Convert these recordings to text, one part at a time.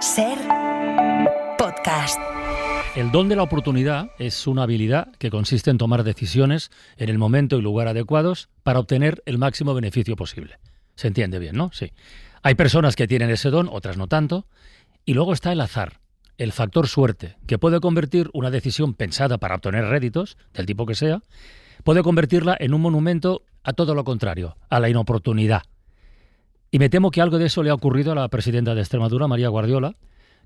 SER Podcast. El don de la oportunidad es una habilidad que consiste en tomar decisiones en el momento y lugar adecuados para obtener el máximo beneficio posible. ¿Se entiende bien, no? Sí. Hay personas que tienen ese don, otras no tanto. Y luego está el azar, el factor suerte, que puede convertir una decisión pensada para obtener réditos, del tipo que sea, puede convertirla en un monumento a todo lo contrario, a la inoportunidad. Y me temo que algo de eso le ha ocurrido a la presidenta de Extremadura, María Guardiola,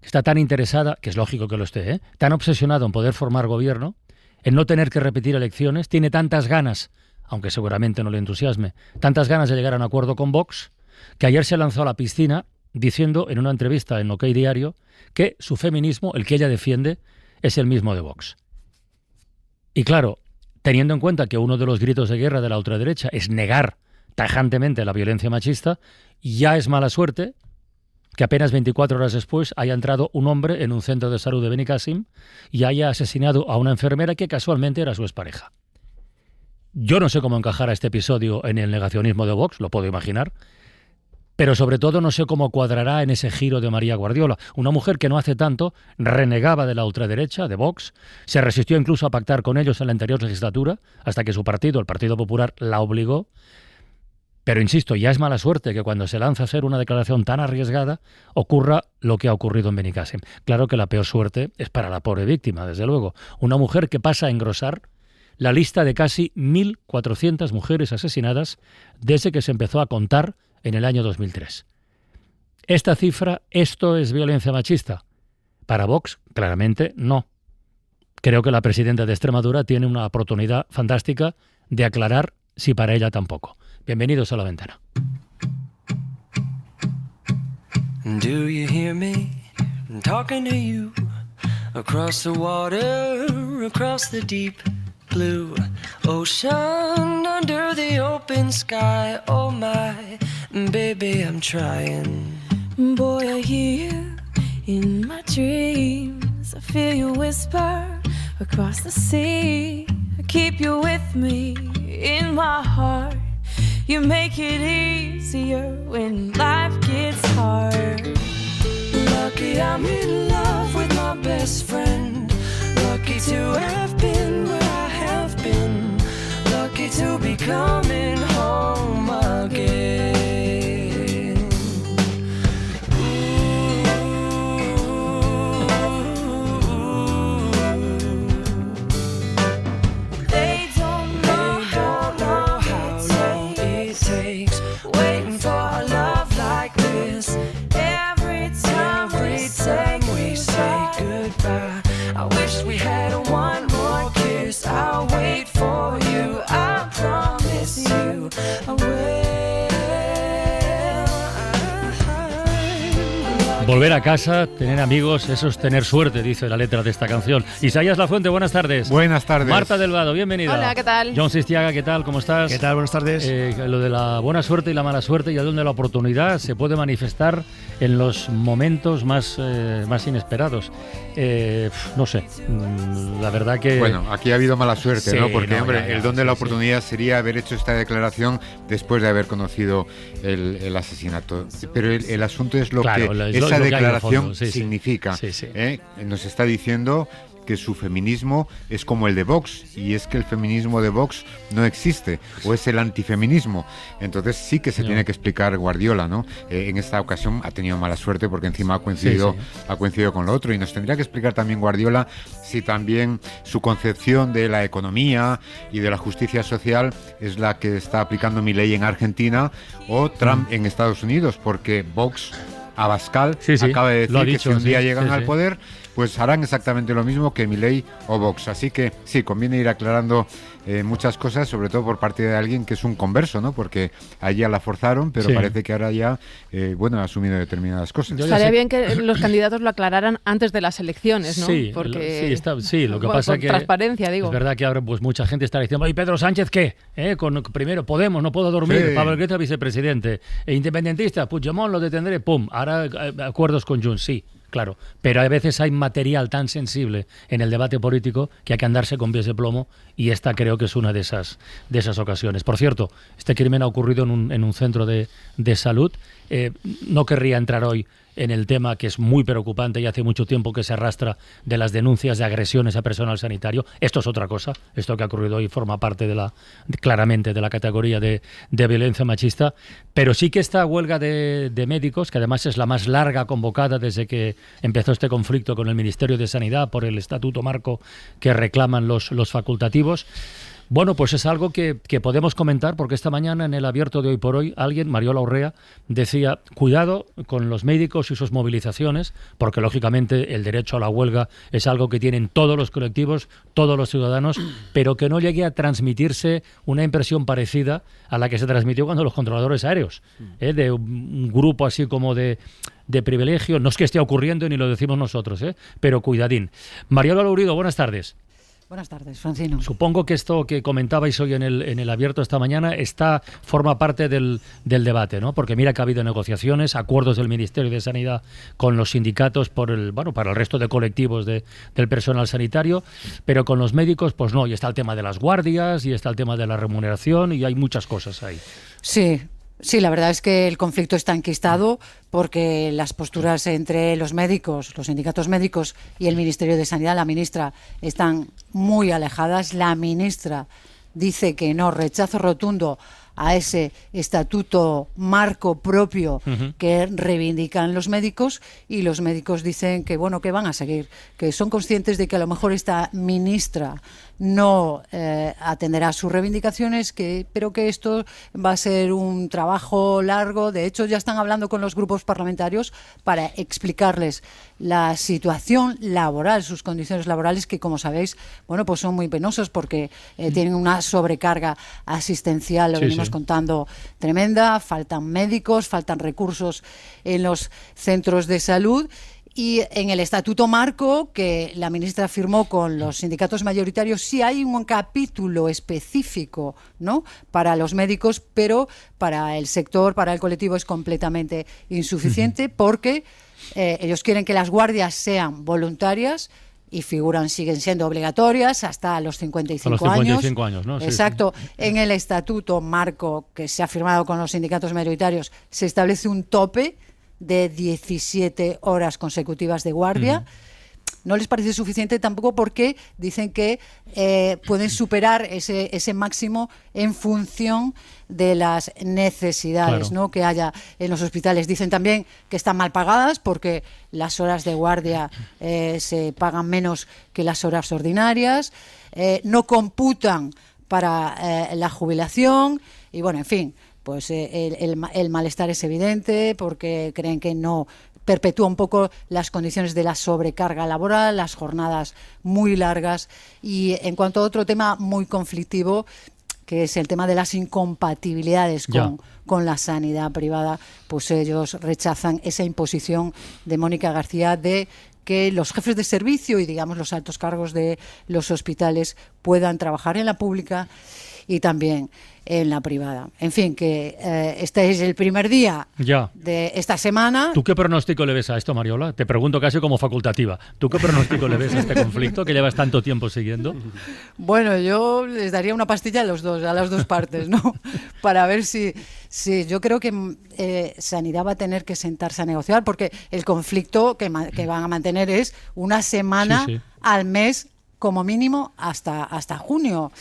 que está tan interesada, que es lógico que lo esté, tan obsesionada en poder formar gobierno, en no tener que repetir elecciones, tiene tantas ganas, aunque seguramente no le entusiasme, tantas ganas de llegar a un acuerdo con Vox, que ayer se lanzó a la piscina diciendo en una entrevista en OK Diario que su feminismo, el que ella defiende, es el mismo de Vox. Y claro, teniendo en cuenta que uno de los gritos de guerra de la ultraderecha es negar tajantemente la violencia machista, ya es mala suerte que apenas 24 horas después haya entrado un hombre en un centro de salud de Benicàssim y haya asesinado a una enfermera que casualmente era su expareja. Yo no sé cómo encajar a este episodio en el negacionismo de Vox, lo puedo imaginar, pero sobre todo no sé cómo cuadrará en ese giro de María Guardiola, una mujer que no hace tanto renegaba de la ultraderecha, de Vox, se resistió incluso a pactar con ellos en la anterior legislatura, hasta que su partido, el Partido Popular, la obligó. Pero insisto, ya es mala suerte que cuando se lanza a hacer una declaración tan arriesgada ocurra lo que ha ocurrido en Benicàssim. Claro que la peor suerte es para la pobre víctima, desde luego. Una mujer que pasa a engrosar la lista de casi 1.400 mujeres asesinadas desde que se empezó a contar en el año 2003. Esta cifra, ¿esto es violencia machista? Para Vox, claramente no. Creo que la presidenta de Extremadura tiene una oportunidad fantástica de aclarar si para ella tampoco. Bienvenidos a La Ventana. Do you hear me talking to you across the water, across the deep blue ocean, under the open sky? Oh my baby, I'm trying. Boy, I hear you in my dreams. I feel you whisper across the sea. I keep you with me in my heart. You make it easier when life gets hard. Lucky I'm in love with my best friend. Lucky to have been where I have been. Lucky to be coming home again. They don't know how long it takes waiting for a love like this. Every time we say goodbye, I wish we had one more kiss. I'll wait for you, I promise you I will. Volver a casa, tener amigos, eso es tener suerte, dice la letra de esta canción. Isaías Lafuente, buenas tardes. Buenas tardes. Marta Delgado, bienvenida. Hola, ¿qué tal? John Sistiaga, ¿qué tal? ¿Cómo estás? ¿Qué tal? Buenas tardes. Lo de la buena suerte y la mala suerte y el don de la oportunidad se puede manifestar en los momentos más inesperados. No sé, la verdad que... Bueno, aquí ha habido mala suerte, Sí, ¿no? Porque, no, hombre, ya, el don de la sí, oportunidad sería haber hecho esta declaración después de haber conocido el asesinato. Pero el asunto es lo Claro, que es lo esa que hay de declaración fondo, sí. significa. Sí, sí. Nos está diciendo que su feminismo es como el de Vox, y es que el feminismo de Vox no existe, o es el antifeminismo. Entonces sí que se tiene que explicar Guardiola, ¿no? En esta ocasión ha tenido mala suerte porque encima ha coincidido con lo otro, y nos tendría que explicar también Guardiola si también su concepción de la economía y de la justicia social es la que está aplicando Milei en Argentina o Trump en Estados Unidos, porque Vox, Abascal, acaba de decir que si un día llegan al poder, pues harán exactamente lo mismo que Milei o Vox. Así que sí, conviene ir aclarando muchas cosas, sobre todo por parte de alguien que es un converso, ¿no? Porque allí la forzaron, pero parece que ahora ya, ha asumido determinadas cosas. Estaría bien que los candidatos lo aclararan antes de las elecciones, ¿no? Sí, porque lo que pasa por que transparencia, digo. Es verdad que ahora pues mucha gente está diciendo, ¿y Pedro Sánchez qué? Primero Podemos, no puedo dormir, Pablo Guetta vicepresidente, independentista, Puigdemont lo detendré, pum, ahora acuerdos con Junts, sí. Claro, pero a veces hay material tan sensible en el debate político que hay que andarse con pies de plomo, y esta creo que es una de esas ocasiones. Por cierto, este crimen ha ocurrido en un centro de salud. No querría entrar hoy en el tema que es muy preocupante y hace mucho tiempo que se arrastra de las denuncias de agresiones a personal sanitario. Esto es otra cosa. Esto que ha ocurrido hoy forma parte claramente de la categoría de violencia machista. Pero sí que esta huelga de médicos, que además es la más larga convocada desde que empezó este conflicto con el Ministerio de Sanidad por el estatuto marco que reclaman los facultativos. Bueno, pues es algo que podemos comentar, porque esta mañana en el Abierto de Hoy por Hoy Mariola Urrea decía, cuidado con los médicos y sus movilizaciones, porque lógicamente el derecho a la huelga es algo que tienen todos los colectivos, todos los ciudadanos, pero que no llegue a transmitirse una impresión parecida a la que se transmitió cuando los controladores aéreos, de un grupo así como de privilegio. No es que esté ocurriendo ni lo decimos nosotros, pero cuidadín. Mariola Lourido, buenas tardes. Buenas tardes, Francino. Supongo que esto que comentabais hoy en el Abierto esta mañana forma parte del debate, ¿no? Porque mira que ha habido negociaciones, acuerdos del Ministerio de Sanidad con los sindicatos para el resto de colectivos del personal sanitario, pero con los médicos pues no, y está el tema de las guardias, y está el tema de la remuneración, y hay muchas cosas ahí. Sí, la verdad es que el conflicto está enquistado porque las posturas entre los médicos, los sindicatos médicos y el Ministerio de Sanidad, la ministra, están muy alejadas. La ministra dice que no, rechazo rotundo a ese estatuto marco propio que reivindican los médicos, y los médicos dicen que bueno, que van a seguir, que son conscientes de que a lo mejor esta ministra no atenderá sus reivindicaciones, pero que esto va a ser un trabajo largo. De hecho, ya están hablando con los grupos parlamentarios para explicarles la situación laboral, sus condiciones laborales, que como sabéis, bueno, pues son muy penosas porque tienen una sobrecarga asistencial, lo venimos contando, tremenda. Faltan médicos, faltan recursos en los centros de salud. Y en el Estatuto Marco, que la ministra firmó con los sindicatos mayoritarios, sí hay un capítulo específico, ¿no?, para los médicos, pero para el sector, para el colectivo, es completamente insuficiente, porque ellos quieren que las guardias sean voluntarias y siguen siendo obligatorias hasta los 55 años. A los 55 años, ¿no? Exacto. Sí. En el Estatuto Marco, que se ha firmado con los sindicatos mayoritarios, se establece un tope de 17 horas consecutivas de guardia. No les parece suficiente tampoco, porque dicen que pueden superar ese máximo en función de las necesidades, ¿no?, que haya en los hospitales. Dicen también que están mal pagadas porque las horas de guardia se pagan menos que las horas ordinarias, no computan para la jubilación, y bueno, en fin, pues el malestar es evidente, porque creen que no perpetúa un poco las condiciones de la sobrecarga laboral, las jornadas muy largas. Y en cuanto a otro tema muy conflictivo, que es el tema de las incompatibilidades con la sanidad privada, pues ellos rechazan esa imposición de Mónica García de que los jefes de servicio y, digamos, los altos cargos de los hospitales puedan trabajar en la pública y también en la privada. En fin, que este es el primer día de esta semana. ¿Tú qué pronóstico le ves a esto, Mariola? Te pregunto casi como facultativa. ¿Tú qué pronóstico le ves a este conflicto que llevas tanto tiempo siguiendo? Bueno, yo les daría una pastilla a las dos partes, ¿no? Para ver si yo creo que Sanidad va a tener que sentarse a negociar, porque el conflicto que van a mantener es una semana al mes, como mínimo hasta junio.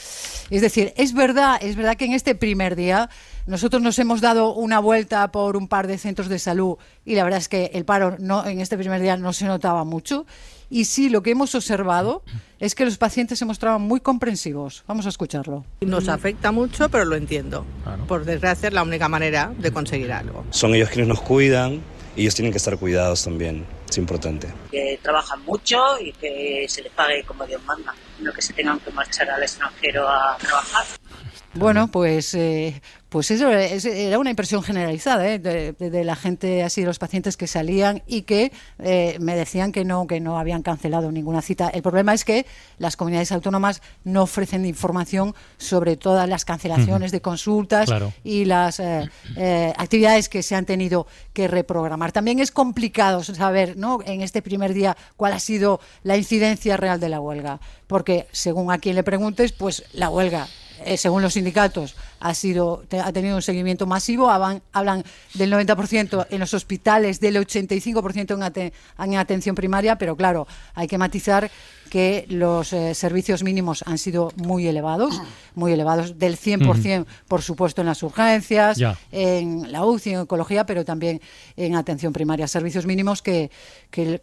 Es decir, es verdad que en este primer día nosotros nos hemos dado una vuelta por un par de centros de salud, y la verdad es que el paro en este primer día no se notaba mucho. Y sí, lo que hemos observado es que los pacientes se mostraban muy comprensivos. Vamos a escucharlo. Nos afecta mucho, pero lo entiendo. Claro. Por desgracia, es la única manera de conseguir algo. Son ellos quienes nos cuidan, y ellos tienen que estar cuidados también. Es importante. Que trabajan mucho y que se les pague como Dios manda, no que se tengan que marchar al extranjero a trabajar. Bueno, pues eso era una impresión generalizada de la gente, así, de los pacientes que salían y que me decían que no habían cancelado ninguna cita. El problema es que las comunidades autónomas no ofrecen información sobre todas las cancelaciones de consultas y las actividades que se han tenido que reprogramar. También es complicado saber, ¿no?, en este primer día cuál ha sido la incidencia real de la huelga, porque según a quien le preguntes, pues la huelga según los sindicatos, ha tenido un seguimiento masivo. Hablan del 90% en los hospitales, del 85% en atención primaria, pero claro, hay que matizar que los servicios mínimos han sido muy elevados, del 100%, por supuesto, en las urgencias, en la UCI, en oncología, pero también en atención primaria. Servicios mínimos que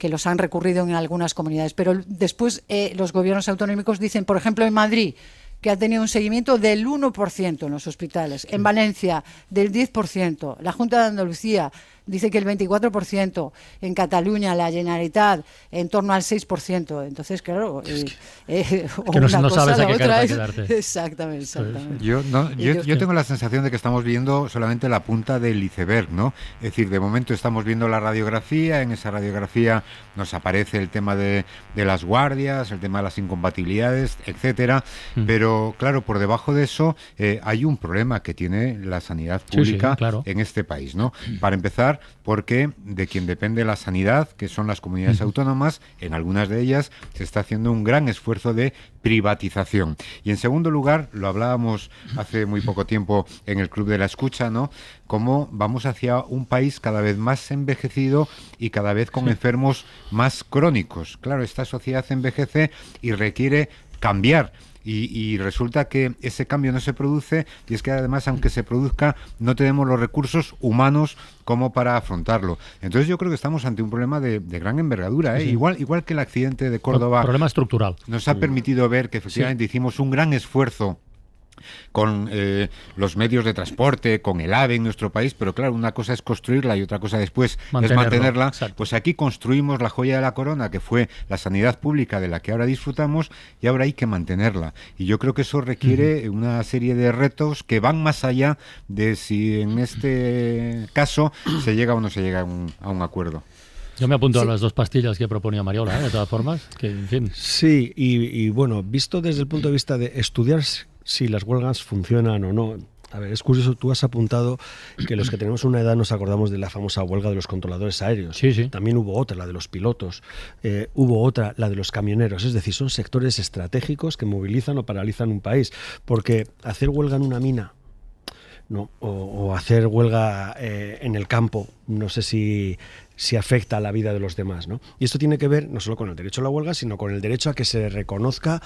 los han recurrido en algunas comunidades. Pero después los gobiernos autonómicos dicen, por ejemplo, en Madrid, que ha tenido un seguimiento del 1% en los hospitales. En Valencia, del 10%. La Junta de Andalucía dice que el 24%. En Cataluña, la Generalitat, en torno al 6%. Entonces, claro, no sabes a qué carta quedarte. Exactamente. Yo tengo la sensación de que estamos viendo solamente la punta del iceberg, ¿no? Es decir, de momento estamos viendo la radiografía, en esa radiografía nos aparece el tema de las guardias, el tema de las incompatibilidades, etcétera, pero claro, por debajo de eso hay un problema que tiene la sanidad pública en este país, ¿no? Para empezar, porque de quien depende la sanidad, que son las comunidades autónomas, en algunas de ellas se está haciendo un gran esfuerzo de privatización. Y en segundo lugar, lo hablábamos hace muy poco tiempo en el Club de la Escucha, ¿no? Cómo vamos hacia un país cada vez más envejecido y cada vez con enfermos más crónicos. Claro, esta sociedad envejece y requiere cambiar. Y resulta que ese cambio no se produce, y es que además, aunque se produzca, no tenemos los recursos humanos como para afrontarlo. Entonces yo creo que estamos ante un problema de gran envergadura, ¿eh? Igual que el accidente de Córdoba. Problema estructural. Nos ha permitido ver que efectivamente hicimos un gran esfuerzo con los medios de transporte, con el AVE en nuestro país, pero claro, una cosa es construirla y otra cosa después es mantenerla. Exacto. Pues aquí construimos la joya de la corona, que fue la sanidad pública de la que ahora disfrutamos, y ahora hay que mantenerla. Y yo creo que eso requiere una serie de retos que van más allá de si en este caso se llega o no se llega a un acuerdo. Yo me apunto a las 2 pastillas que proponía Mariola, de todas formas. Que, en fin. Sí, y bueno, visto desde el punto de vista de estudiar si las huelgas funcionan o no. A ver, es curioso, tú has apuntado que los que tenemos una edad nos acordamos de la famosa huelga de los controladores aéreos. Sí. También hubo otra, la de los pilotos. Hubo otra, la de los camioneros. Es decir, son sectores estratégicos que movilizan o paralizan un país. Porque hacer huelga en una mina, ¿no? O hacer huelga en el campo, no sé si afecta a la vida de los demás, ¿no? Y esto tiene que ver no solo con el derecho a la huelga, sino con el derecho a que se reconozca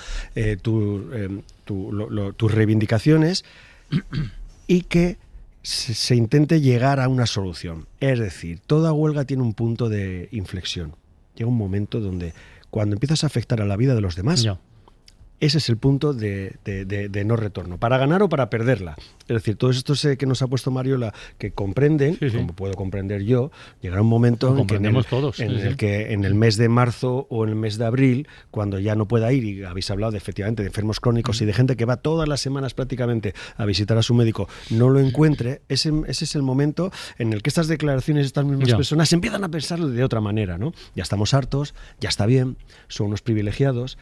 tus reivindicaciones y que se intente llegar a una solución. Es decir, toda huelga tiene un punto de inflexión. Llega un momento donde cuando empiezas a afectar a la vida de los demás, ese es el punto de no retorno, para ganar o para perderla. Es decir, todos estos que nos ha puesto Mariola, que comprenden, como puedo comprender yo, llegará un momento en que en el mes de marzo o en el mes de abril, cuando ya no pueda ir, y habéis hablado efectivamente de enfermos crónicos y de gente que va todas las semanas prácticamente a visitar a su médico, no lo encuentre, ese es el momento en el que estas declaraciones, estas mismas personas empiezan a pensarlo de otra manera, ¿no? Ya estamos hartos, ya está bien, son unos privilegiados.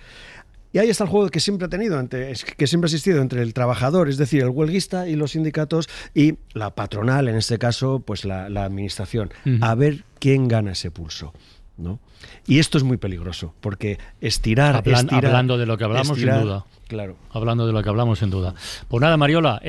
Y ahí está el juego que siempre ha tenido, que siempre ha existido entre el trabajador, es decir, el huelguista y los sindicatos, y la patronal, en este caso, pues la administración. A ver quién gana ese pulso, ¿no? Y esto es muy peligroso, porque hablando de lo que hablamos, sin duda. Claro. Hablando de lo que hablamos, sin duda. Pues nada, Mariola,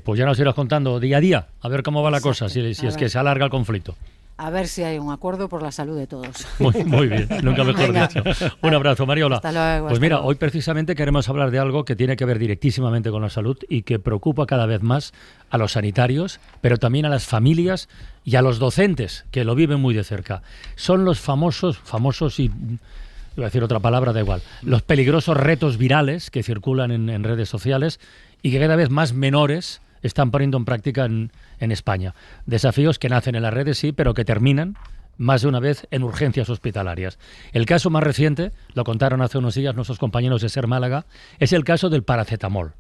pues ya nos irás contando día a día, a ver cómo va la cosa, si es que se alarga el conflicto. A ver si hay un acuerdo por la salud de todos. Muy bien, nunca mejor dicho. Un abrazo, Mariola. Hasta luego. Pues mira, hoy precisamente queremos hablar de algo que tiene que ver directísimamente con la salud y que preocupa cada vez más a los sanitarios, pero también a las familias y a los docentes, que lo viven muy de cerca. Son los famosos y... iba a decir otra palabra, da igual. Los peligrosos retos virales que circulan en redes sociales y que cada vez más menores están poniendo en práctica en España. Desafíos que nacen en las redes, sí, pero que terminan más de una vez en urgencias hospitalarias. El caso más reciente, lo contaron hace unos días nuestros compañeros de SER Málaga, es el caso del paracetamol.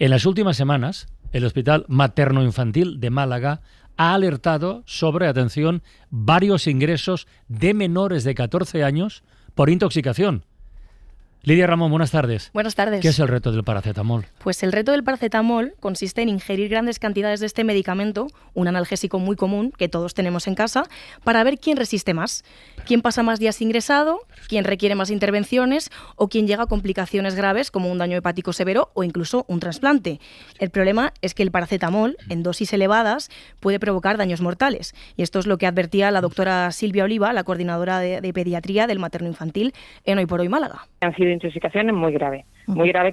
En las últimas semanas, el Hospital Materno-Infantil de Málaga ha alertado sobre, atención, varios ingresos de menores de 14 años por intoxicación. Lidia Ramón, buenas tardes. Buenas tardes. ¿Qué es el reto del paracetamol? Pues el reto del paracetamol consiste en ingerir grandes cantidades de este medicamento, un analgésico muy común que todos tenemos en casa, para ver quién resiste más, quién pasa más días ingresado, quién requiere más intervenciones o quién llega a complicaciones graves como un daño hepático severo o incluso un trasplante. El problema es que el paracetamol, en dosis elevadas, puede provocar daños mortales. Y esto es lo que advertía la doctora Silvia Oliva, la coordinadora de pediatría del materno-infantil en Hoy por Hoy Málaga. Han sido intoxicaciones muy graves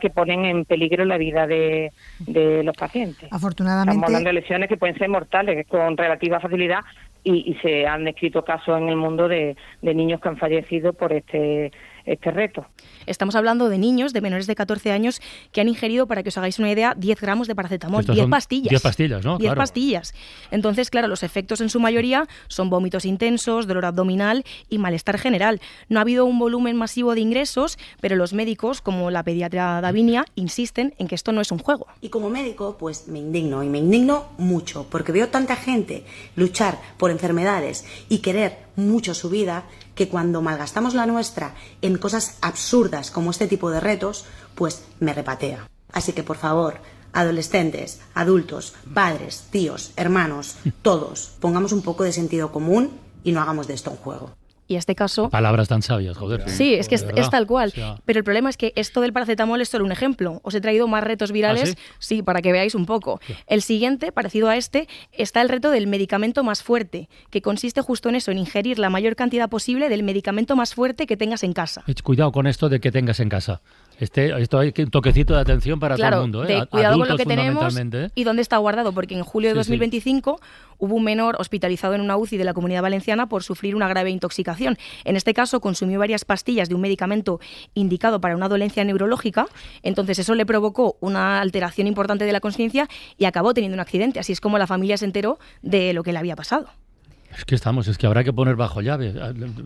que ponen en peligro la vida de los pacientes. Afortunadamente. Estamos hablando de lesiones que pueden ser mortales con relativa facilidad y se han descrito casos en el mundo de niños que han fallecido por este reto. Estamos hablando de niños de menores de 14 años que han ingerido, para que os hagáis una idea, 10 gramos de paracetamol, 10 pastillas. 10 pastillas, ¿no? 10 pastillas. Entonces, claro, los efectos en su mayoría son vómitos intensos, dolor abdominal y malestar general. No ha habido un volumen masivo de ingresos, pero los médicos, como la pediatra Davinia, insisten en que esto no es un juego. Y como médico, pues me indigno, y me indigno mucho, porque veo tanta gente luchar por enfermedades y querer mucho su vida, que cuando malgastamos la nuestra en cosas absurdas como este tipo de retos, pues me repatea. Así que, por favor, adolescentes, adultos, padres, tíos, hermanos, todos, pongamos un poco de sentido común y no hagamos de esto un juego. Y este caso... Palabras tan sabias, joder. Sí, es que es tal cual. O sea... Pero el problema es que esto del paracetamol es solo un ejemplo. Os he traído más retos virales, sí, para que veáis un poco. Sí. El siguiente, parecido a este, está el reto del medicamento más fuerte, que consiste justo en eso, en ingerir la mayor cantidad posible del medicamento más fuerte que tengas en casa. Cuidado con esto de que tengas en casa. Esto hay un toquecito de atención para todo el mundo. Cuidado Adultos, con lo que tenemos y dónde está guardado, porque en julio de 2025 hubo un menor hospitalizado en una UCI de la Comunidad Valenciana por sufrir una grave intoxicación. En este caso consumió varias pastillas de un medicamento indicado para una dolencia neurológica, entonces eso le provocó una alteración importante de la conciencia y acabó teniendo un accidente. Así es como la familia se enteró de lo que le había pasado. Es que habrá que poner bajo llave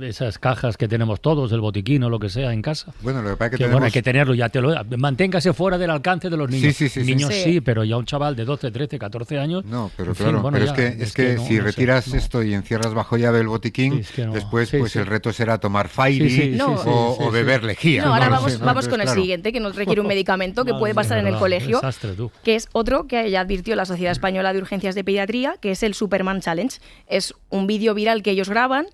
esas cajas que tenemos todos, el botiquín o lo que sea en casa. Bueno, lo que pasa es que tenemos... Bueno, hay que tenerlo, manténgase fuera del alcance de los niños. Niños sí, pero ya un chaval de 12, 13, 14 años... No, pero claro, pero es que si retiras esto y encierras bajo llave el botiquín, después el reto será tomar Fairy o beber lejía. No, ahora vamos con el siguiente, que nos requiere un medicamento que puede pasar en el colegio, que es otro que ya advirtió la Sociedad Española de Urgencias de Pediatría, que es el Superman Challenge. Es un vídeo viral que ellos graban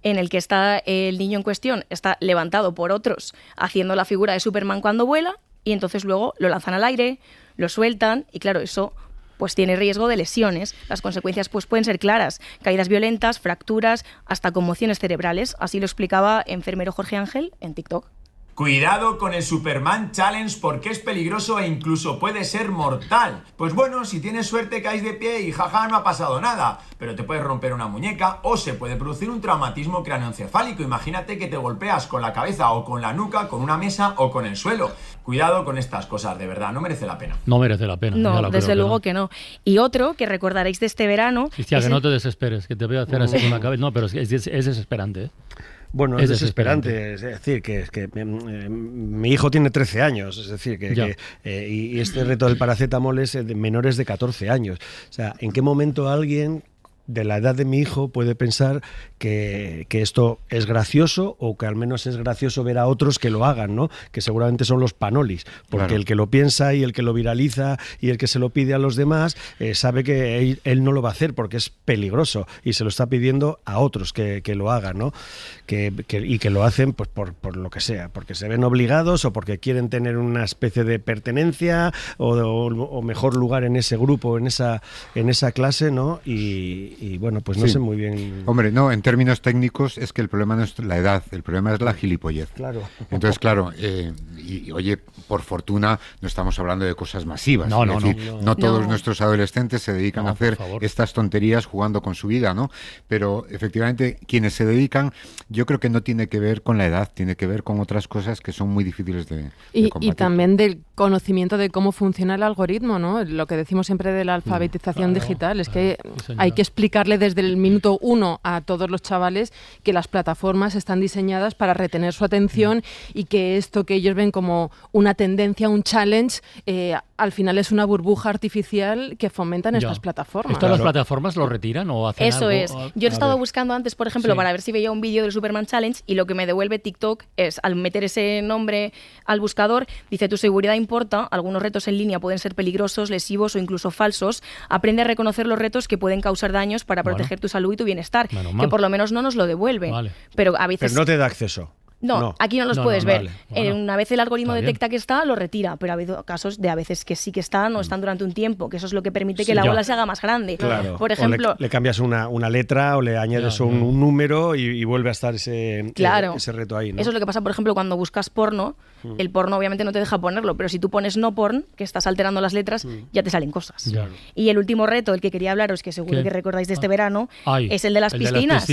en el que está el niño en cuestión, está levantado por otros haciendo la figura de Superman cuando vuela y entonces luego lo lanzan al aire, lo sueltan y claro, eso pues tiene riesgo de lesiones. Las consecuencias pues pueden ser claras, caídas violentas, fracturas, hasta conmociones cerebrales. Así lo explicaba enfermero Jorge Ángel en TikTok. Cuidado con el Superman Challenge porque es peligroso e incluso puede ser mortal. Pues bueno, si tienes suerte caes de pie y jaja, no ha pasado nada. Pero te puedes romper una muñeca o se puede producir un traumatismo craneoencefálico. Imagínate que te golpeas con la cabeza o con la nuca, con una mesa o con el suelo. Cuidado con estas cosas, de verdad, no merece la pena. No merece la pena. No, desde luego que no. Y otro que recordaréis de este verano... Cristian, que no te desesperes, que te voy a hacer así con la cabeza. No, pero es desesperante, ¿eh? Bueno, es desesperante. Es decir, que mi hijo tiene 13 años, es decir, y este reto del paracetamol es de menores de 14 años. O sea, ¿en qué momento alguien de la edad de mi hijo puede pensar que esto es gracioso o que al menos es gracioso ver a otros que lo hagan, ¿no? Que seguramente son los panolis, porque el que lo piensa y el que lo viraliza y el que se lo pide a los demás sabe que él no lo va a hacer porque es peligroso y se lo está pidiendo a otros que lo hagan, ¿no? Y que lo hacen pues por lo que sea, porque se ven obligados o porque quieren tener una especie de pertenencia o mejor lugar en ese grupo, en esa clase, ¿no? Y bueno, pues no sé muy bien... Hombre, no, en términos técnicos es que el problema no es la edad, el problema es la gilipollez. Claro. Entonces, claro, y oye, por fortuna no estamos hablando de cosas masivas. No todos nuestros adolescentes se dedican a hacer estas tonterías jugando con su vida, ¿no? Pero efectivamente, quienes se dedican, yo creo que no tiene que ver con la edad, tiene que ver con otras cosas que son muy difíciles de combatir. Y también del conocimiento de cómo funciona el algoritmo, ¿no? Lo que decimos siempre de la alfabetización digital es que hay que explicar explicarle desde el minuto 1 a todos los chavales que las plataformas están diseñadas para retener su atención y que esto que ellos ven como una tendencia, un challenge, al final es una burbuja artificial que fomentan estas plataformas. ¿Esto las plataformas lo retiran o hacen Eso algo? es. Yo he estado buscando antes, por ejemplo, para ver si veía un vídeo del Superman Challenge, y lo que me devuelve TikTok es, al meter ese nombre al buscador, dice: tu seguridad importa, algunos retos en línea pueden ser peligrosos, lesivos o incluso falsos. Aprende a reconocer los retos que pueden causar daños para proteger tu salud y tu bienestar. Que por lo menos no nos lo devuelve. Pero a veces... Pero no te da acceso. No, aquí no los puedes ver. Bueno, una vez el algoritmo detecta que está, lo retira, pero ha habido casos de a veces que sí que están o están durante un tiempo, que eso es lo que permite que la bola se haga más grande. Claro. Por ejemplo, o le cambias una letra o le añades un número y vuelve a estar ese reto ahí, ¿no? Eso es lo que pasa, por ejemplo, cuando buscas porno. El porno obviamente no te deja ponerlo, pero si tú pones no porn, que estás alterando las letras, ya te salen cosas. Y el último reto, el que quería hablaros, que seguro que recordáis de este verano, es el de las piscinas.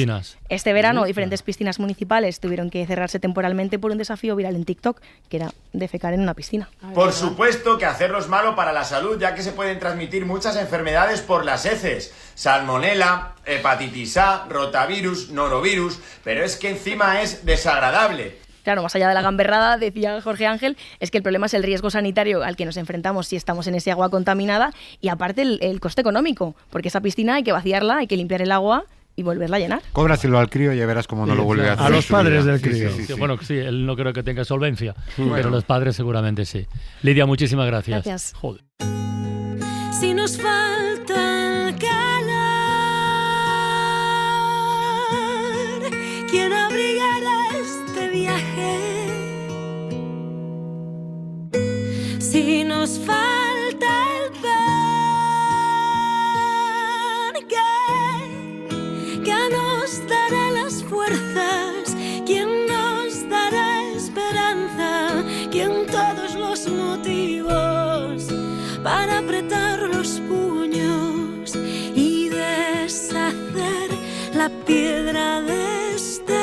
Este verano diferentes piscinas municipales tuvieron que cerrarse temporalmente por un desafío viral en TikTok, que era defecar en una piscina. Por supuesto que hacerlo es malo para la salud, ya que se pueden transmitir muchas enfermedades por las heces: salmonela, hepatitis A, rotavirus, norovirus, pero es que encima es desagradable. Claro, más allá de la gamberrada, decía Jorge Ángel, es que el problema es el riesgo sanitario al que nos enfrentamos si estamos en ese agua contaminada, y aparte el coste económico, porque esa piscina hay que vaciarla, hay que limpiar el agua y volverla a llenar. Cóbraselo al crío y ya verás cómo no lo vuelve a hacer. A los padres del crío. Sí. Bueno, sí, él no creo que tenga solvencia, pero los padres seguramente sí. Lidia, muchísimas gracias. Gracias. Joder. Si nos falta el calor, ¿quién abrigará este viaje? Si nos falta el pan, ¿qué nos dará las fuerzas? ¿Quién nos dará esperanza? ¿Quién todos los motivos para apretar los puños y deshacer la piedra de este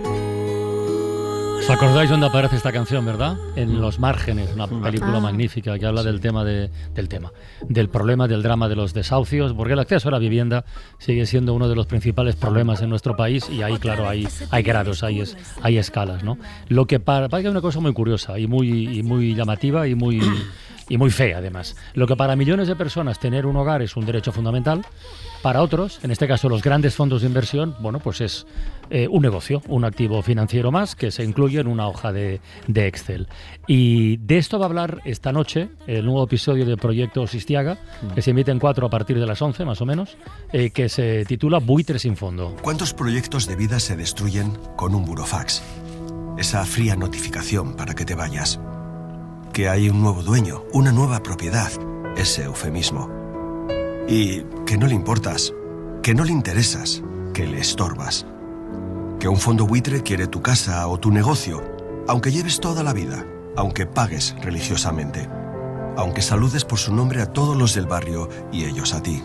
muro? ¿Os acordáis dónde aparece esta canción, verdad? En Los Márgenes, una película magnífica que habla del problema, del drama de los desahucios, porque el acceso a la vivienda sigue siendo uno de los principales problemas en nuestro país, y ahí, claro, hay grados, hay escalas, ¿no? Lo que parece una cosa muy curiosa y muy llamativa y muy fea, además. Lo que para millones de personas tener un hogar es un derecho fundamental, para otros, en este caso los grandes fondos de inversión, bueno, pues es un negocio, un activo financiero más que se incluye en una hoja de Excel. Y de esto va a hablar esta noche el nuevo episodio de Proyecto Sistiaga, que se emite en 4 a partir de las 11, más o menos, que se titula Buitres sin fondo. ¿Cuántos proyectos de vida se destruyen con un burofax? Esa fría notificación para que te vayas. Que hay un nuevo dueño, una nueva propiedad, ese eufemismo. Y que no le importas, que no le interesas, que le estorbas. Que un fondo buitre quiere tu casa o tu negocio, aunque lleves toda la vida, aunque pagues religiosamente, aunque saludes por su nombre a todos los del barrio y ellos a ti.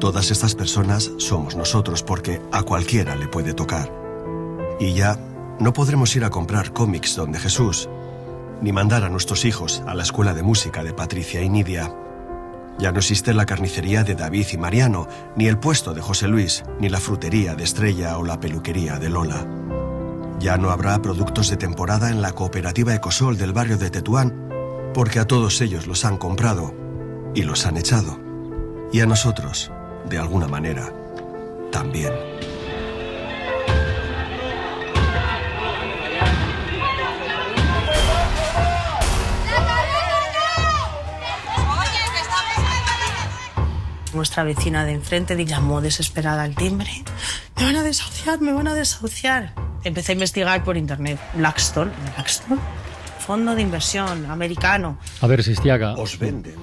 Todas estas personas somos nosotros, porque a cualquiera le puede tocar. Y ya no podremos ir a comprar cómics donde Jesús, ni mandar a nuestros hijos a la escuela de música de Patricia y Nidia. Ya no existe la carnicería de David y Mariano, ni el puesto de José Luis, ni la frutería de Estrella o la peluquería de Lola. Ya no habrá productos de temporada en la cooperativa Ecosol del barrio de Tetuán, porque a todos ellos los han comprado y los han echado. Y a nosotros, de alguna manera, también. Nuestra vecina de enfrente llamó desesperada al timbre. Me van a desahuciar, me van a desahuciar. Empecé a investigar por internet. Blackstone, fondo de inversión americano. A ver, Sistiaga,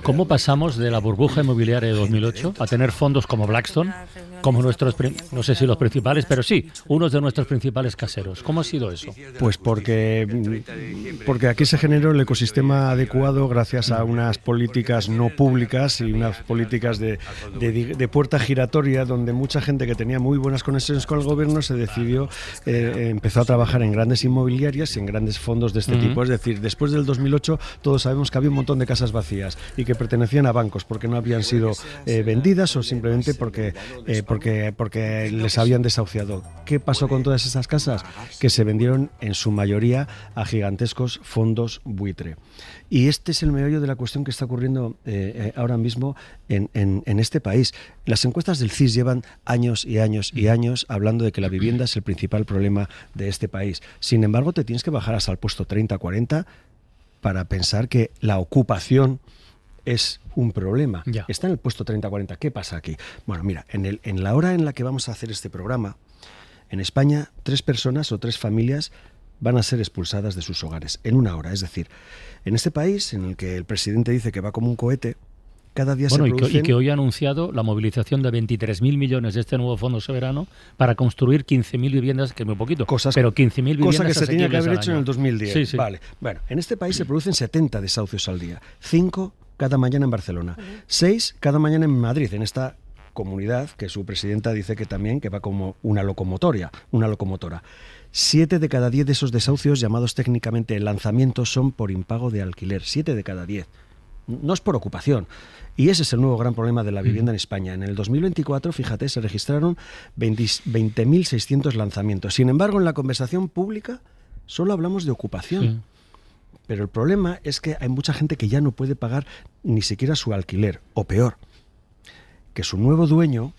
¿cómo pasamos de la burbuja inmobiliaria de 2008 a tener fondos como Blackstone, como nuestros, no sé si los principales, pero sí, unos de nuestros principales caseros? ¿Cómo ha sido eso? Pues porque aquí se generó el ecosistema adecuado gracias a unas políticas no públicas y unas políticas de puerta giratoria, donde mucha gente que tenía muy buenas conexiones con el gobierno se decidió, empezó a trabajar en grandes inmobiliarias y en grandes fondos de este tipo, es decir, decir, después del 2008 todos sabemos que había un montón de casas vacías y que pertenecían a bancos porque no habían sido vendidas o simplemente porque les habían desahuciado. ¿Qué pasó con todas esas casas? Que se vendieron en su mayoría a gigantescos fondos buitre. Y este es el meollo de la cuestión que está ocurriendo ahora mismo en este país. Las encuestas del CIS llevan años y años y años hablando de que la vivienda es el principal problema de este país. Sin embargo, te tienes que bajar hasta el puesto 30-40 para pensar que la ocupación es un problema. Ya. Está en el puesto 30-40. ¿Qué pasa aquí? Bueno, mira, en la hora en la que vamos a hacer este programa, en España, 3 personas o 3 familias van a ser expulsadas de sus hogares en una hora. Es decir, en este país en el que el presidente dice que va como un cohete, cada día se producen... Y que hoy ha anunciado la movilización de 23.000 millones de este nuevo fondo soberano para construir 15.000 viviendas, que es muy poquito, pero 15.000 viviendas cosa que se tenía que haber hecho año. En el 2010. Sí, sí. Vale. Bueno, en este país se producen 70 desahucios al día, 5 cada mañana en Barcelona, 6 cada mañana en Madrid, en esta comunidad que su presidenta dice que también que va como una locomotora. 7 de cada 10 de esos desahucios, llamados técnicamente lanzamientos, son por impago de alquiler. 7 de cada 10. No es por ocupación. Y ese es el nuevo gran problema de la vivienda en España. En el 2024, fíjate, se registraron 20.600 lanzamientos. Sin embargo, en la conversación pública solo hablamos de ocupación. Sí. Pero el problema es que hay mucha gente que ya no puede pagar ni siquiera su alquiler. O peor, que su nuevo dueño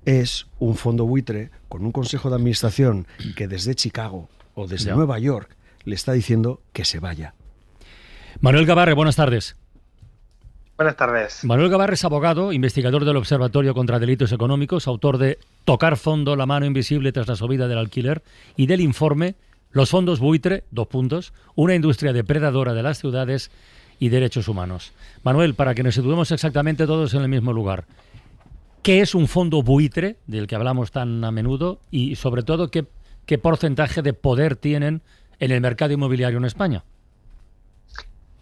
es un fondo buitre con un consejo de administración que desde Chicago o desde Nueva York le está diciendo que se vaya. Manuel Gabarre, buenas tardes. Buenas tardes. Manuel Gabarre es abogado, investigador del Observatorio contra Delitos Económicos, autor de Tocar fondo, la mano invisible tras la subida del alquiler y del informe Los fondos buitre, una industria depredadora de las ciudades y derechos humanos. Manuel, para que nos situemos exactamente todos en el mismo lugar, ¿qué es un fondo buitre, del que hablamos tan a menudo, y sobre todo qué porcentaje de poder tienen en el mercado inmobiliario en España?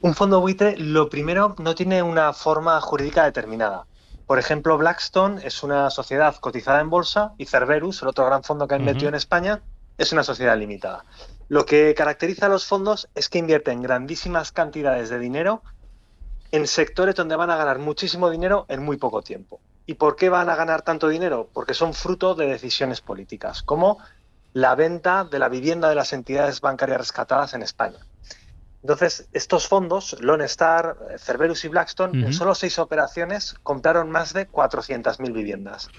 Un fondo buitre, lo primero, no tiene una forma jurídica determinada. Por ejemplo, Blackstone es una sociedad cotizada en bolsa y Cerberus, el otro gran fondo que ha invertido en España, es una sociedad limitada. Lo que caracteriza a los fondos es que invierten grandísimas cantidades de dinero en sectores donde van a ganar muchísimo dinero en muy poco tiempo. ¿Y por qué van a ganar tanto dinero? Porque son fruto de decisiones políticas, como la venta de la vivienda de las entidades bancarias rescatadas en España. Entonces, estos fondos, Lone Star, Cerberus y Blackstone, en solo 6 operaciones compraron más de 400.000 viviendas.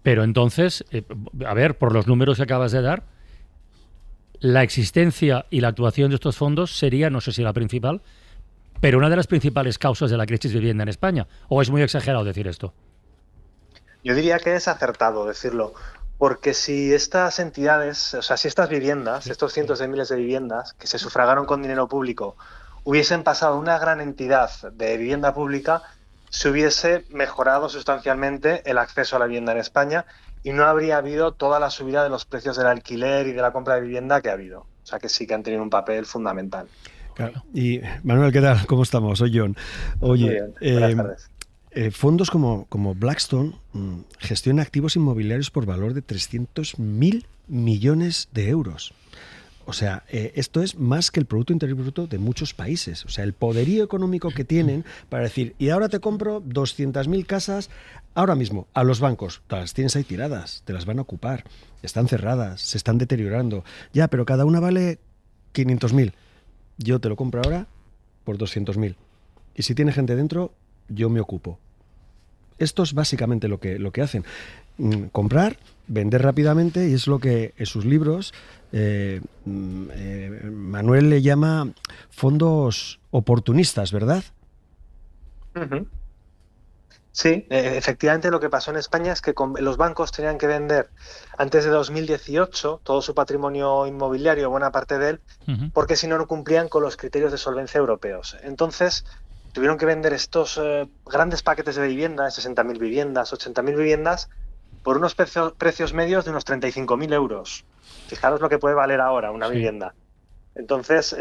Pero entonces, a ver, por los números que acabas de dar, la existencia y la actuación de estos fondos sería, no sé si la principal, pero una de las principales causas de la crisis de vivienda en España. ¿O es muy exagerado decir esto? Yo diría que es acertado decirlo, porque si estas entidades, o sea, si estas viviendas, estos cientos de miles de viviendas que se sufragaron con dinero público, hubiesen pasado a una gran entidad de vivienda pública, se hubiese mejorado sustancialmente el acceso a la vivienda en España y no habría habido toda la subida de los precios del alquiler y de la compra de vivienda que ha habido. O sea que sí que han tenido un papel fundamental. Claro. Y Manuel, ¿qué tal? ¿Cómo estamos? Soy John. Oye, buenas tardes. Fondos como Blackstone gestiona activos inmobiliarios por valor de 300.000 millones de euros. O sea, esto es más que el Producto Interior Bruto de muchos países. O sea, el poderío económico que tienen para decir, y ahora te compro 200.000 casas ahora mismo a los bancos. Las tienes ahí tiradas, te las van a ocupar, están cerradas, se están deteriorando. Ya, pero cada una vale 500.000. Yo te lo compro ahora por 200.000. Y si tiene gente dentro, yo me ocupo. Esto es básicamente lo que hacen. Comprar, vender rápidamente, y es lo que en sus libros Manuel le llama fondos oportunistas, ¿verdad? Sí, efectivamente lo que pasó en España es que los bancos tenían que vender antes de 2018 todo su patrimonio inmobiliario, buena parte de él, porque si no, no cumplían con los criterios de solvencia europeos. Entonces, tuvieron que vender estos grandes paquetes de vivienda, 60.000 viviendas, 80.000 viviendas, por unos precios medios de unos 35.000 euros. Fijaros lo que puede valer ahora una vivienda. Entonces,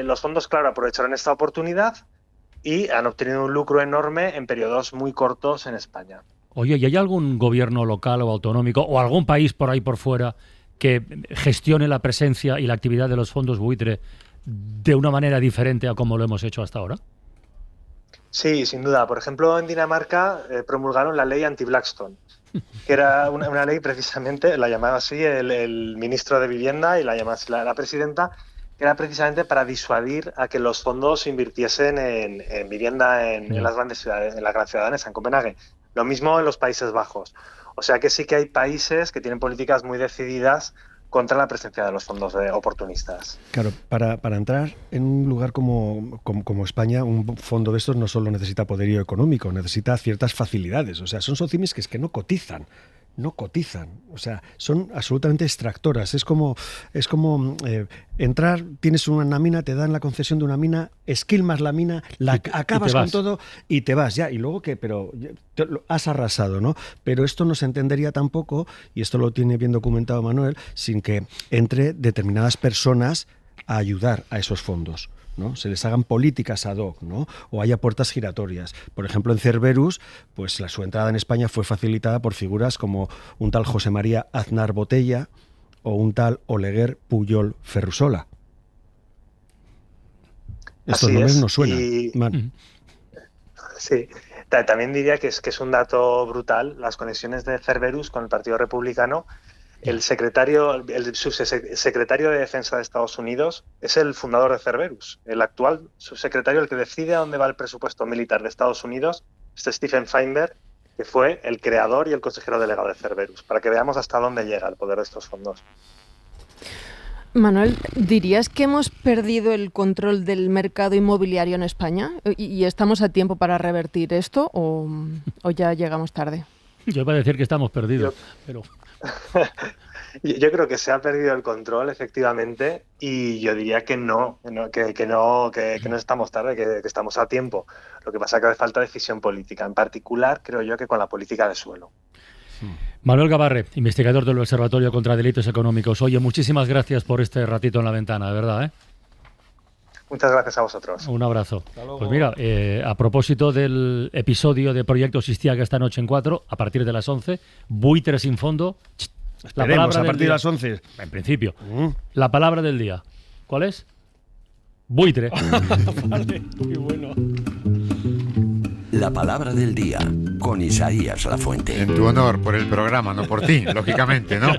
los fondos, claro, aprovecharon esta oportunidad y han obtenido un lucro enorme en periodos muy cortos en España. Oye, ¿y hay algún gobierno local o autonómico o algún país por ahí por fuera que gestione la presencia y la actividad de los fondos buitre de una manera diferente a como lo hemos hecho hasta ahora? Sí, sin duda. Por ejemplo, en Dinamarca promulgaron la ley anti-Blackstone, que era una ley precisamente, la llamaba así el ministro de Vivienda y la llamaba así la presidenta, que era precisamente para disuadir a que los fondos invirtiesen en vivienda en las grandes ciudades, en la gran ciudad danesa, en Copenhague. Lo mismo en los Países Bajos. O sea que sí que hay países que tienen políticas muy decididas contra la presencia de los fondos oportunistas. Claro, para entrar en un lugar como España, un fondo de estos no solo necesita poderío económico, necesita ciertas facilidades. O sea, son socimis que es que no cotizan, o sea, son absolutamente extractoras. Es como entrar, tienes una mina, te dan la concesión de una mina, esquilmas la mina, acabas con todo y te vas ya. Y luego que, pero has arrasado, ¿no? Pero esto no se entendería tampoco, y esto lo tiene bien documentado Manuel, sin que entre determinadas personas a ayudar a esos fondos, ¿no? Se les hagan políticas ad hoc, ¿no? O haya puertas giratorias. Por ejemplo, en Cerberus, pues su entrada en España fue facilitada por figuras como un tal José María Aznar Botella o un tal Oleguer Pujol Ferrusola. Estos nombres no suenan. Sí. También diría que es un dato brutal las conexiones de Cerberus con el Partido Republicano. El subsecretario de Defensa de Estados Unidos es el fundador de Cerberus. El actual subsecretario, el que decide a dónde va el presupuesto militar de Estados Unidos, es Stephen Feinberg, que fue el creador y el consejero delegado de Cerberus, para que veamos hasta dónde llega el poder de estos fondos. Manuel, ¿dirías que hemos perdido el control del mercado inmobiliario en España? ¿Y estamos a tiempo para revertir esto o ya llegamos tarde? Yo iba a decir que estamos perdidos, pero... Yo creo que se ha perdido el control, efectivamente, y yo diría que no estamos tarde, que estamos a tiempo. Lo que pasa es que hace falta decisión política, en particular, creo yo, que con la política de suelo. Manuel Gabarre, investigador del Observatorio contra Delitos Económicos. Oye, muchísimas gracias por este ratito en la ventana, de verdad, ¿eh? Muchas gracias a vosotros. Un abrazo. Pues mira, a propósito del episodio de Proyecto Sistiaga esta noche en 4, a partir de las 11, Buitre sin fondo. La palabra a partir de las 11. En principio. La palabra del día. ¿Cuál es? Buitre. Vale, qué bueno. La palabra del día, con Isaías Lafuente. En tu honor, por el programa, no por ti, lógicamente, ¿no?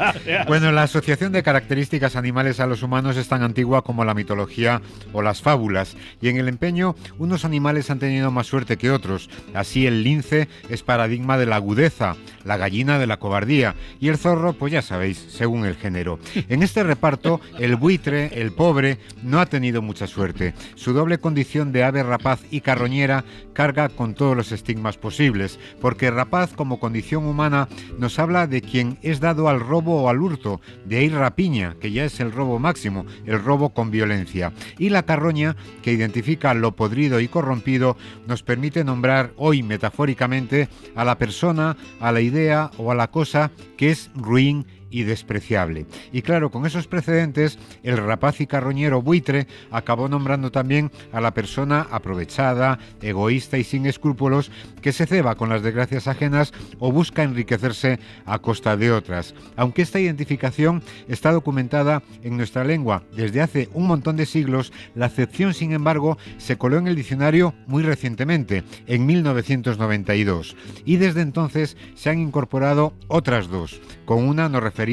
Bueno, la asociación de características animales a los humanos es tan antigua como la mitología o las fábulas, y en el empeño, unos animales han tenido más suerte que otros. Así el lince es paradigma de la agudeza, la gallina de la cobardía, y el zorro, pues ya sabéis, según el género. En este reparto, el buitre, el pobre, no ha tenido mucha suerte. Su doble condición de ave rapaz y carroñera carga con todos los estigmas posibles, porque rapaz como condición humana nos habla de quien es dado al robo o al hurto, de ahí rapiña, que ya es el robo máximo, el robo con violencia. Y la carroña, que identifica lo podrido y corrompido, nos permite nombrar hoy metafóricamente a la persona, a la idea o a la cosa que es ruin y despreciable. Y claro, con esos precedentes, el rapaz y carroñero buitre acabó nombrando también a la persona aprovechada, egoísta y sin escrúpulos, que se ceba con las desgracias ajenas o busca enriquecerse a costa de otras. Aunque esta identificación está documentada en nuestra lengua desde hace un montón de siglos, la acepción, sin embargo, se coló en el diccionario muy recientemente, en 1992. Y desde entonces se han incorporado otras dos. Con una nos referimos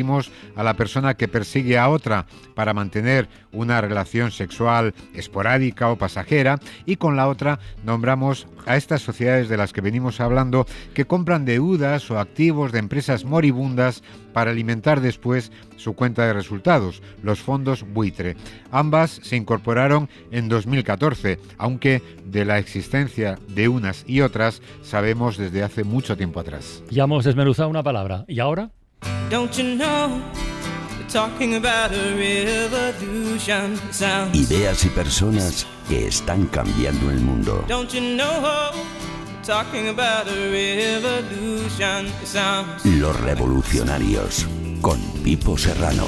a la persona que persigue a otra para mantener una relación sexual esporádica o pasajera, y con la otra nombramos a estas sociedades de las que venimos hablando, que compran deudas o activos de empresas moribundas para alimentar después su cuenta de resultados, los fondos buitre. Ambas se incorporaron en 2014, aunque de la existencia de unas y otras sabemos desde hace mucho tiempo atrás. Ya hemos desmenuzado una palabra. ¿Y ahora? Don't you know, we're talking about a revolution. Ideas y personas que están cambiando el mundo. Don't you know, we're talking about a revolution. Los revolucionarios, con Pipo Serrano.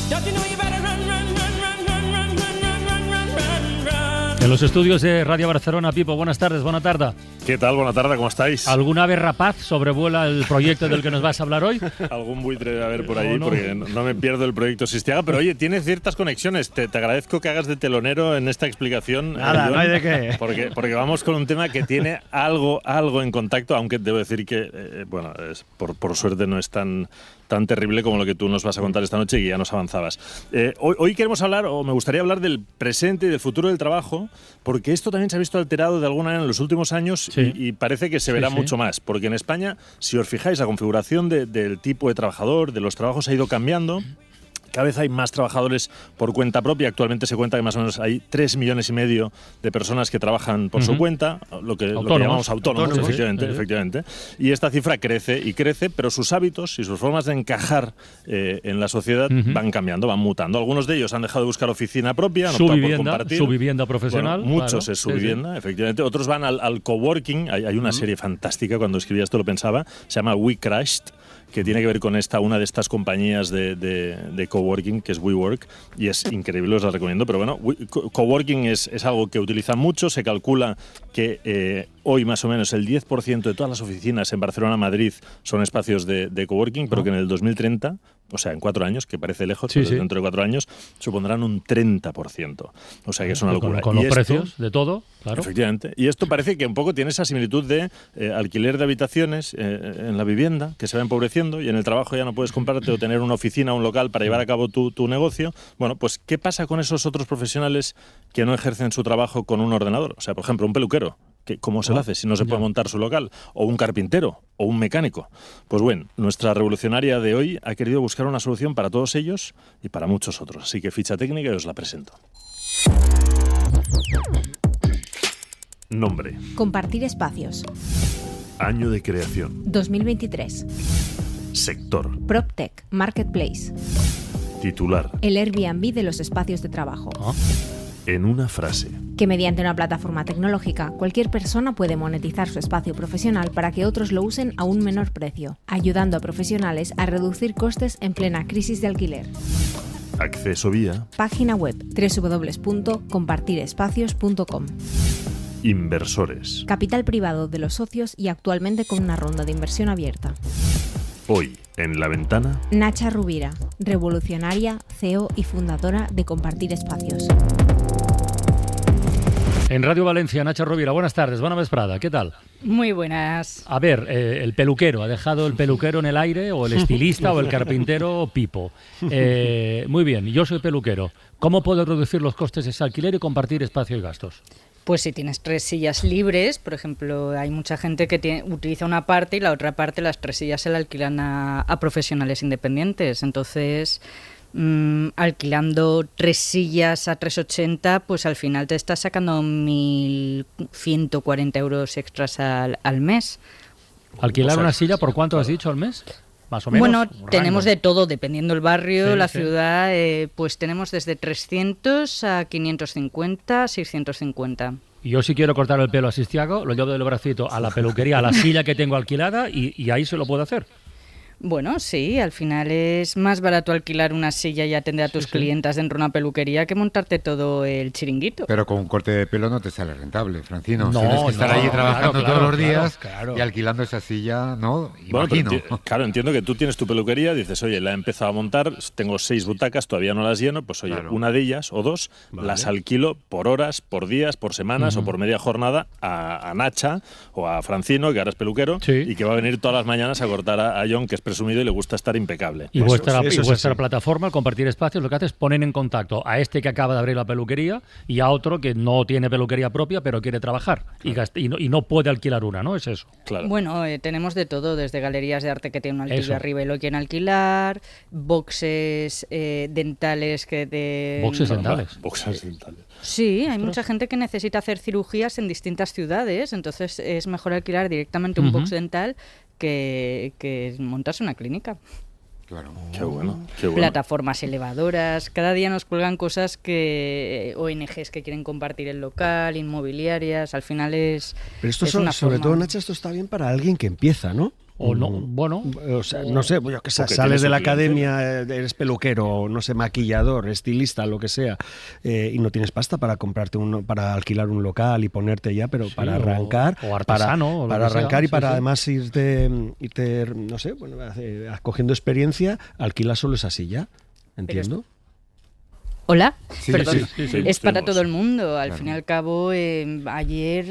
Don't you know you better run, run, run, run, run, run, run, run, run, run, run. En los estudios de Radio Barcelona, Pipo, buenas tardes, buena tarde. ¿Qué tal? Buena tarde, ¿cómo estáis? ¿Alguna ave rapaz sobrevuela el proyecto del que nos vas a hablar hoy? Algún buitre debe haber por ahí, porque no me pierdo el proyecto Sistiaga, pero oye, tiene ciertas conexiones. Te agradezco que hagas de telonero en esta explicación. Nada, no hay de qué. Porque vamos con un tema que tiene algo en contacto, aunque debo decir que, por suerte no es tan terrible como lo que tú nos vas a contar esta noche, y ya nos avanzabas. Hoy queremos hablar, o me gustaría hablar, del presente y del futuro del trabajo, porque esto también se ha visto alterado de alguna manera en los últimos años, sí. y parece que se verá mucho más, porque en España, si os fijáis, la configuración del tipo de trabajador, de los trabajos, ha ido cambiando. Cada vez hay más trabajadores por cuenta propia. Actualmente se cuenta que más o menos hay 3,5 millones de personas que trabajan por su cuenta, lo que llamamos autónomos, efectivamente. Y esta cifra crece y crece, pero sus hábitos y sus formas de encajar en la sociedad van cambiando, van mutando. Algunos de ellos han dejado de buscar oficina propia, han optado por compartir. Su vivienda profesional. Bueno, muchos es su vivienda, efectivamente. Otros van al coworking. Hay una serie fantástica, cuando escribía esto lo pensaba, se llama We Crashed, que tiene que ver con una de estas compañías de coworking, que es WeWork, y es increíble, os la recomiendo. Pero bueno, coworking es algo que utilizan mucho. Se calcula que hoy más o menos el 10% de todas las oficinas en Barcelona, Madrid, son espacios de coworking, pero que en el 2030, o sea, en 4 años, que parece lejos, pero dentro de 4 años, supondrán un 30%. O sea, que es una locura. Con los precios de todo, claro. Efectivamente. Y esto parece que un poco tiene esa similitud de alquiler de habitaciones en la vivienda, que se va empobreciendo, y en el trabajo ya no puedes comprarte o tener una oficina o un local para llevar a cabo tu negocio. Bueno, pues, ¿qué pasa con esos otros profesionales que no ejercen su trabajo con un ordenador? O sea, por ejemplo, un peluquero. ¿Cómo se lo hace si no se puede montar su local? O un carpintero, o un mecánico. Pues bueno, nuestra revolucionaria de hoy ha querido buscar una solución para todos ellos y para muchos otros. Así que ficha técnica y os la presento. Nombre. Compartir espacios. Año de creación. 2023. Sector. PropTech, Marketplace. Titular. El Airbnb de los espacios de trabajo. En una frase. Que mediante una plataforma tecnológica, cualquier persona puede monetizar su espacio profesional para que otros lo usen a un menor precio, ayudando a profesionales a reducir costes en plena crisis de alquiler. Acceso vía. Página web www.compartirespacios.com. Inversores. Capital privado de los socios y actualmente con una ronda de inversión abierta. Hoy, en La Ventana, Nacha Rubira, revolucionaria, CEO y fundadora de Compartir Espacios. En Radio Valencia, Nacha Rovira, buenas tardes, buena vesprada, ¿qué tal? Muy buenas. A ver, el peluquero, ¿ha dejado el peluquero en el aire, o el estilista, o el carpintero, Pipo? Muy bien, yo soy peluquero. ¿Cómo puedo reducir los costes de ese alquiler y compartir espacio y gastos? Pues si tienes 3 sillas libres, por ejemplo, hay mucha gente que utiliza una parte y la otra parte, las 3 sillas se la alquilan a profesionales independientes. Entonces, alquilando 3 sillas a 3,80, pues al final te estás sacando 1.140 euros extras al mes. ¿Alquilar una silla por cuánto has dicho al mes? Más o menos. Bueno, tenemos de todo, dependiendo del barrio, la ciudad, pues tenemos desde 300 a 550, 650. Y yo, si quiero cortar el pelo a Sistiago, lo llevo del bracito a la peluquería, a la silla que tengo alquilada, y ahí se lo puedo hacer. Bueno, sí, al final es más barato alquilar una silla y atender a tus clientas dentro de una peluquería que montarte todo el chiringuito. Pero con un corte de pelo no te sale rentable, Francino. No, tienes que estar allí trabajando todos los días claro. Y alquilando esa silla, ¿no? Bueno, Imagino. Claro, entiendo que tú tienes tu peluquería, dices, oye, la he empezado a montar, tengo 6 butacas, todavía no las lleno, pues oye, una de ellas o 2 las alquilo por horas, por días, por semanas o por media jornada a Nacha o a Francino, que ahora es peluquero, y que va a venir todas las mañanas a cortar a John, que es presumido y le gusta estar impecable. Y vuestra plataforma, Compartir Espacios, lo que hace es poner en contacto a este que acaba de abrir la peluquería y a otro que no tiene peluquería propia pero quiere trabajar y no puede alquilar una, ¿no? Es eso. Claro. Bueno, tenemos de todo, desde galerías de arte que tienen un alquiler arriba y lo quieren alquilar, boxes dentales ¿Boxes dentales? Boxes dentales. Sí, hay mucha gente que necesita hacer cirugías en distintas ciudades, entonces es mejor alquilar directamente un box dental que montarse una clínica. Claro. Qué bueno. Plataformas elevadoras, cada día nos cuelgan cosas que ONGs que quieren compartir el local, inmobiliarias, al final es Pero esto una sobre forma. todo, Nacha, esto está bien para alguien que empieza, ¿no? O no, bueno, o sea, no sé, yo que sé, sales de la academia, eres peluquero, no sé, maquillador, estilista, lo que sea, y no tienes pasta para comprarte para alquilar un local y ponerte ya, pero para arrancar, o artesano, para arrancar y para sí. además irte, no sé, bueno, cogiendo experiencia, alquilar solo esa silla, entiendo. Hola, Sí, perdón. sí, Es para todo el mundo. Al fin y al cabo, ayer,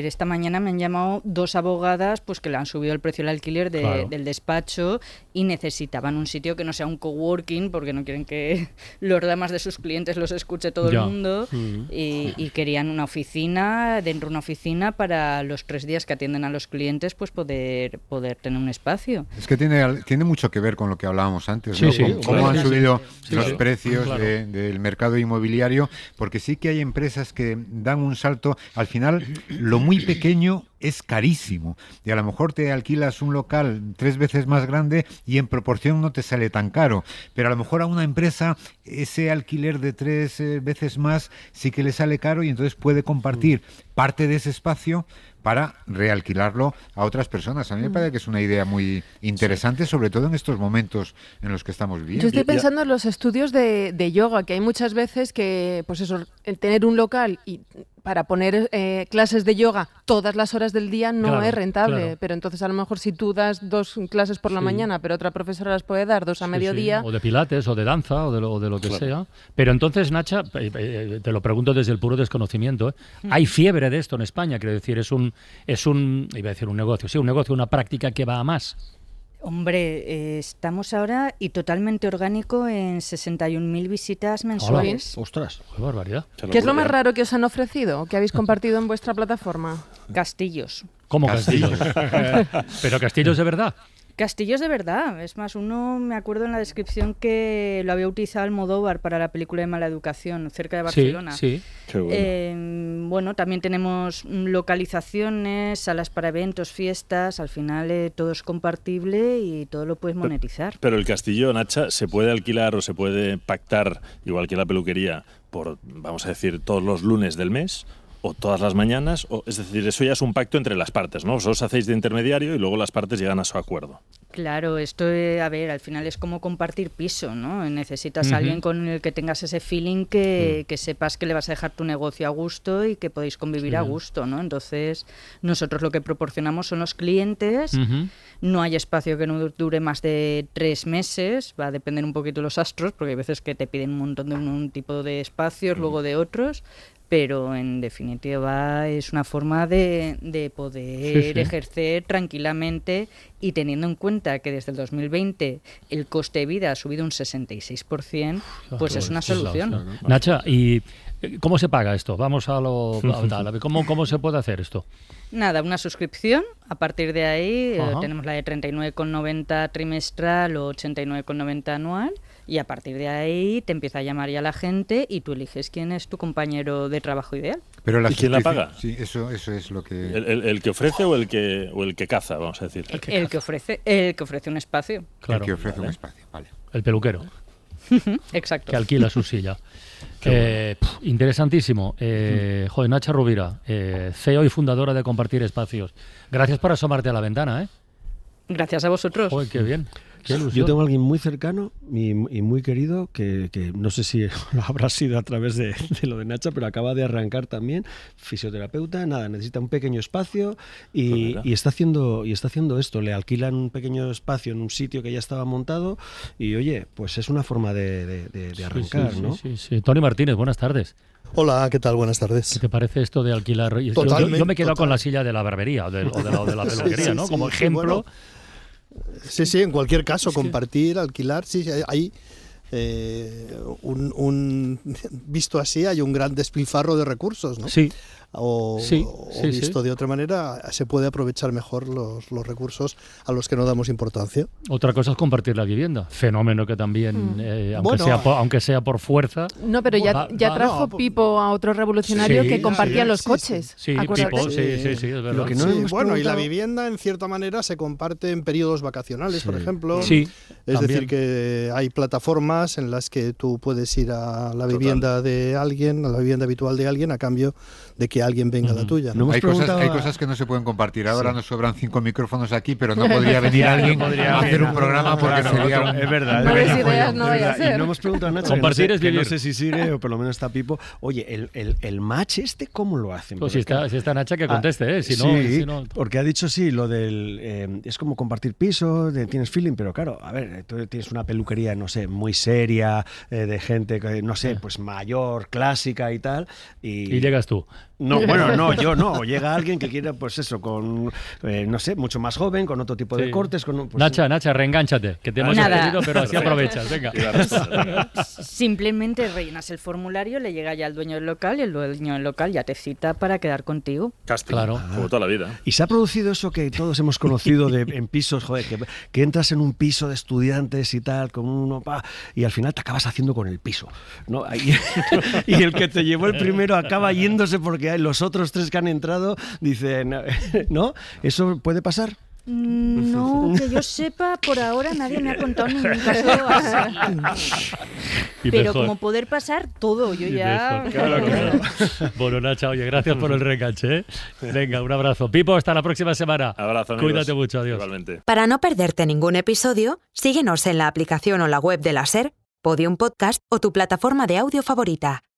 esta mañana me han llamado 2 abogadas pues que le han subido el precio del alquiler del despacho y necesitaban un sitio que no sea un coworking porque no quieren que los dramas de sus clientes los escuche todo el mundo y querían una oficina, dentro de una oficina para los 3 días que atienden a los clientes pues poder tener un espacio. Es que tiene mucho que ver con lo que hablábamos antes, Sí, ¿no? sí, Cómo han subido los claro, precios claro. del mercado inmobiliario, porque sí que hay empresas que dan un salto. Al final, lo muy pequeño es carísimo y a lo mejor te alquilas un local 3 veces más grande y en proporción no te sale tan caro, pero a lo mejor a una empresa ese alquiler de 3 veces más sí que le sale caro y entonces puede compartir parte de ese espacio para realquilarlo a otras personas. A mí me parece que es una idea muy interesante, sobre todo en estos momentos en los que estamos viviendo. Yo estoy pensando en los estudios de yoga, que hay muchas veces que, pues eso, el tener un local y para poner clases de yoga todas las horas del día no es rentable, pero entonces a lo mejor si tú das 2 clases por la mañana, pero otra profesora las puede dar 2 a mediodía. O de pilates, o de danza, o de lo que sea. Pero entonces, Nacha, te lo pregunto desde el puro desconocimiento, ¿hay fiebre de esto en España? Quiero decir, es un iba a decir un negocio, una práctica que va a más. Hombre, estamos ahora y totalmente orgánico en 61.000 visitas mensuales. Hola. Ostras, qué barbaridad. ¿Qué es lo más raro que os han ofrecido o que habéis compartido en vuestra plataforma? Castillos. ¿Cómo castillos? ¿Pero castillos de verdad? Castillos de verdad. Es más, uno me acuerdo en la descripción que lo había utilizado Almodóvar para la película de Mala Educación, cerca de Barcelona. Sí. Qué bueno. Bueno, también tenemos localizaciones, salas para eventos, fiestas. Al final todo es compartible y todo lo puedes monetizar. Pero el castillo, Nacha, ¿se puede alquilar o se puede pactar, igual que la peluquería, por, vamos a decir, todos los lunes del mes? ¿O todas las mañanas? Es decir, eso ya es un pacto entre las partes, ¿no? Vosotros hacéis de intermediario y luego las partes llegan a su acuerdo. Claro, esto, a ver, al final es como compartir piso, ¿no? Necesitas a alguien con el que tengas ese feeling que sepas que le vas a dejar tu negocio a gusto y que podéis convivir a gusto, ¿no? Entonces, nosotros lo que proporcionamos son los clientes, no hay espacio que no dure más de 3 meses, va a depender un poquito de los astros, porque hay veces que te piden un montón de un tipo de espacios, luego de otros, pero en definitiva es una forma de poder ejercer tranquilamente y teniendo en cuenta que desde el 2020 el coste de vida ha subido un 66%, pues es una solución. Nacha, ¿y cómo se paga esto? Vamos a lo... ¿Cómo se puede hacer esto? Nada, una suscripción, a partir de ahí tenemos la de 39,90 trimestral o 89,90 anual. Y a partir de ahí te empieza a llamar ya la gente y tú eliges quién es tu compañero de trabajo ideal. Pero ¿Y quién la paga? Sí, eso es lo que... ¿El que ofrece o el que caza, vamos a decir? El que ofrece un espacio. Claro, el que ofrece un espacio, vale. El peluquero. Exacto. Que alquila su silla. Interesantísimo. Joder, Nacha Rovira, CEO y fundadora de Compartir Espacios. Gracias por asomarte a la ventana, ¿eh? Gracias a vosotros. Joder, qué bien. Yo tengo a alguien muy cercano y muy querido que no sé si lo habrá sido a través de lo de Nacha, pero acaba de arrancar también, fisioterapeuta, necesita un pequeño espacio y está haciendo esto, le alquilan un pequeño espacio en un sitio que ya estaba montado y oye, pues es una forma de arrancar, ¿no? Sí. Tony Martínez, buenas tardes. Hola, ¿qué tal? Buenas tardes. ¿Qué te parece esto de alquilar? Yo me he quedado con la silla de la barbería o de la peluquería, ¿no? Como ejemplo... Bueno. Sí, en cualquier caso, compartir, alquilar, sí, hay visto así, hay un gran despilfarro de recursos, ¿no? Sí. O visto de otra manera, se puede aprovechar mejor los recursos a los que no damos importancia. Otra cosa es compartir la vivienda, fenómeno que también, aunque sea por fuerza... No, pero ya trajo Pipo a otro revolucionario que compartía los coches. Sí, Pipo, sí, es verdad. Lo que no y la vivienda, en cierta manera, se comparte en periodos vacacionales, por ejemplo. Sí, es decir, que hay plataformas en las que tú puedes ir a la vivienda de alguien, a la vivienda habitual de alguien, a cambio de que que alguien venga a la tuya. ¿No? Hay cosas que no se pueden compartir. Ahora nos sobran 5 micrófonos aquí, pero no podría venir alguien a hacer un programa porque sería un... Es verdad. No vaya a ser. Y no hemos preguntado a Nacha, compartir es vivir. No sé si sigue o por lo menos está Pipo. Oye, el match ¿cómo lo hacen? Pues si está Nacha, que conteste, Si no... Porque ha dicho lo del... es como compartir piso, tienes feeling, pero claro, a ver, tú tienes una peluquería, no sé, muy seria, de gente, no sé, pues mayor, clásica y tal. Y llegas tú. No, bueno, no, yo no. Llega alguien que quiera, pues eso, con, no sé, mucho más joven, con otro tipo de cortes. Pues, Nacha, reengánchate, que te hemos entendido, pero así aprovechas, venga. Simplemente rellenas el formulario, le llega ya al dueño del local y el dueño del local ya te cita para quedar contigo. Casting, claro. Como toda la vida. Y se ha producido eso que todos hemos conocido en pisos, joder, que entras en un piso de estudiantes y tal, con uno, y al final te acabas haciendo con el piso, ¿no? Y el que te llevó el primero acaba yéndose porque los otros 3 que han entrado dicen, ¿no? ¿Eso puede pasar? No, que yo sepa, por ahora nadie me ha contado ningún caso así. Pero como poder pasar todo, yo ya... Claro. Bueno, Nacha, oye, gracias por el reenganche, ¿eh? Venga, un abrazo. Pipo, hasta la próxima semana. Abrazo, amigos. Cuídate mucho, adiós. Igualmente. Para no perderte ningún episodio, síguenos en la aplicación o la web de la SER, Podium Podcast o tu plataforma de audio favorita.